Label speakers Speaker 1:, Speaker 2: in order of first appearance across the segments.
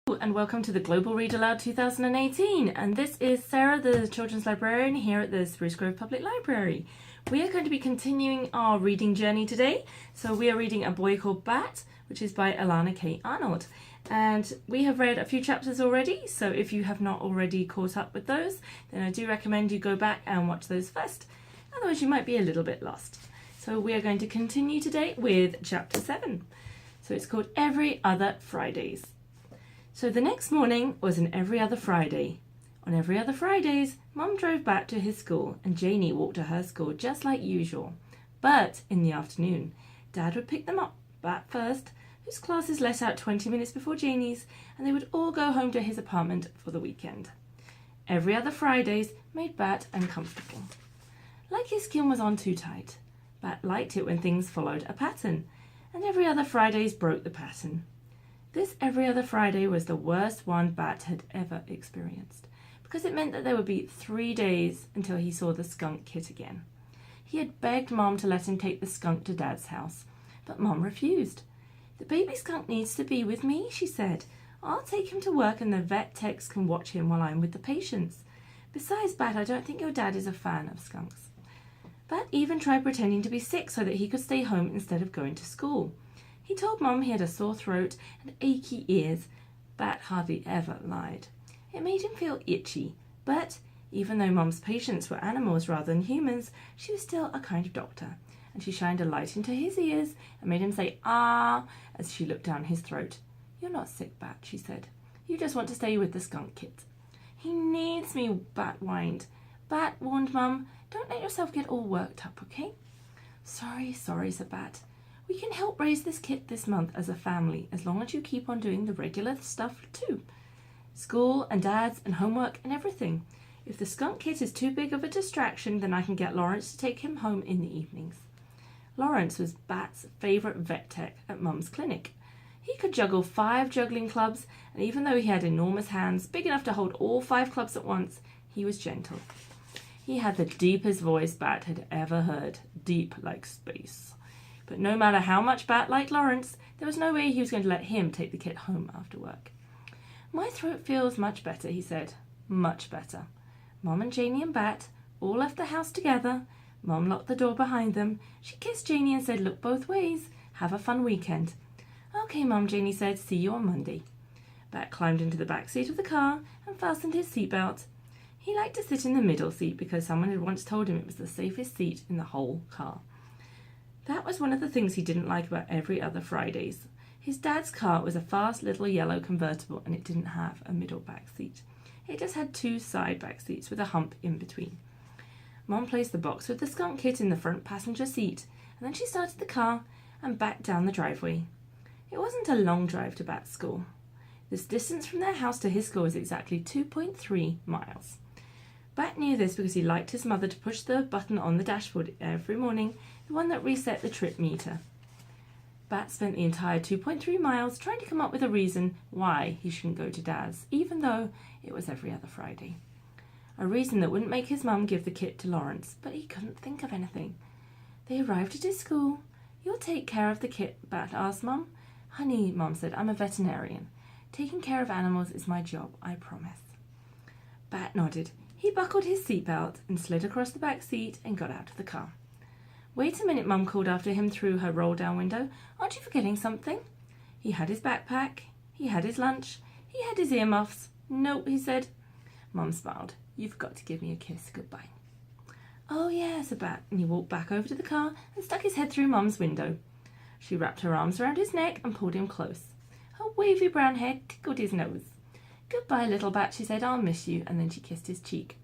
Speaker 1: And welcome to the Global Read Aloud 2018, and this is Sarah, the Children's Librarian here at the Spruce Grove Public Library. We are going to be continuing our reading journey today, so we are reading A Boy Called Bat, which is by Alana K. Arnold. And we have read a few chapters already, so if you have not already caught up with those, then I do recommend you go back and watch those first, otherwise you might be a little bit lost. So we are going to continue today with chapter 7. So it's called Every Other Fridays. So the next morning was an every other Friday. On every other Fridays, Mum drove back to his school and Janie walked to her school just like usual. But in the afternoon, Dad would pick them up, Bat first, whose classes let out 20 minutes before Janie's, and they would all go home to his apartment for the weekend. Every other Fridays made Bat uncomfortable. Like his skin was on too tight. Bat liked it when things followed a pattern, and every other Fridays broke the pattern. This every other Friday was the worst one Bat had ever experienced, because it meant that there would be 3 days until he saw the skunk kit again. He had begged Mom to let him take the skunk to Dad's house, but Mom refused. "The baby skunk needs to be with me," she said. "I'll take him to work and the vet techs can watch him while I'm with the patients. Besides, Bat, I don't think your dad is a fan of skunks." Bat even tried pretending to be sick so that he could stay home instead of going to school. He told Mum he had a sore throat and achy ears. Bat hardly ever lied. It made him feel itchy, but even though Mum's patients were animals rather than humans, she was still a kind of doctor, and she shined a light into his ears and made him say "ah" as she looked down his throat. "You're not sick, Bat," she said. "You just want to stay with the skunk kit." "He needs me," Bat whined. "Bat," warned Mum, "don't let yourself get all worked up, okay?" Sorry, said Bat. "We can help raise this kit this month as a family, as long as you keep on doing the regular stuff too. School and Dad's and homework and everything. If the skunk kit is too big of a distraction, then I can get Lawrence to take him home in the evenings." Lawrence was Bat's favourite vet tech at Mum's clinic. He could juggle 5 juggling clubs, and even though he had enormous hands, big enough to hold all 5 clubs at once, he was gentle. He had the deepest voice Bat had ever heard, deep like space. But no matter how much Bat liked Lawrence, there was no way he was going to let him take the kit home after work. "My throat feels much better," he said. Much better. Mum and Janie and Bat all left the house together. Mum locked the door behind them. She kissed Janie and said, "Look both ways. Have a fun weekend." "Okay, Mum," Janie said. "See you on Monday." Bat climbed into the back seat of the car and fastened his seatbelt. He liked to sit in the middle seat because someone had once told him it was the safest seat in the whole car. That was one of the things he didn't like about Every Other Fridays. His dad's car was a fast little yellow convertible and it didn't have a middle back seat. It just had 2 side back seats with a hump in between. Mom placed the box with the skunk kit in the front passenger seat, and then she started the car and backed down the driveway. It wasn't a long drive to Bat's school. This distance from their house to his school was exactly 2.3 miles. Bat knew this because he liked his mother to push the button on the dashboard every morning, the one that reset the trip meter. Bat spent the entire 2.3 miles trying to come up with a reason why he shouldn't go to Dad's, even though it was every other Friday. A reason that wouldn't make his mum give the kit to Lawrence, but he couldn't think of anything. They arrived at his school. "You'll take care of the kit?" Bat asked Mum. "Honey," Mum said, "I'm a veterinarian. Taking care of animals is my job, I promise." Bat nodded. He buckled his seatbelt and slid across the back seat and got out of the car. "Wait a minute," Mum called after him through her roll-down window. "Aren't you forgetting something?" He had his backpack. He had his lunch. He had his earmuffs. "No," he said. Mum smiled. "You've got to give me a kiss goodbye." "Oh, yeah," said Bat, and he walked back over to the car and stuck his head through Mum's window. She wrapped her arms around his neck and pulled him close. Her wavy brown hair tickled his nose. "Goodbye, little Bat," she said. "I'll miss you," and then she kissed his cheek.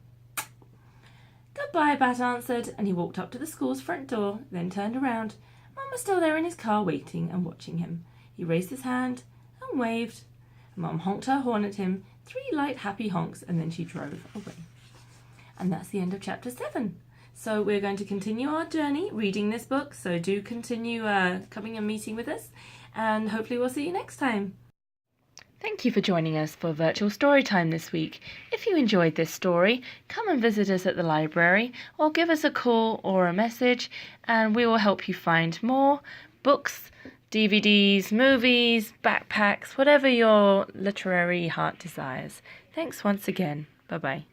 Speaker 1: "Goodbye," Bat answered, and he walked up to the school's front door, then turned around. Mum was still there in his car waiting and watching him. He raised his hand and waved. Mum honked her horn at him, 3 light, happy honks, and then she drove away. And that's the end of chapter 7. So we're going to continue our journey reading this book, so do continue coming and meeting with us, and hopefully we'll see you next time. Thank you for joining us for virtual story time this week. If you enjoyed this story, come and visit us at the library or give us a call or a message and we will help you find more books, DVDs, movies, backpacks, whatever your literary heart desires. Thanks once again. Bye-bye.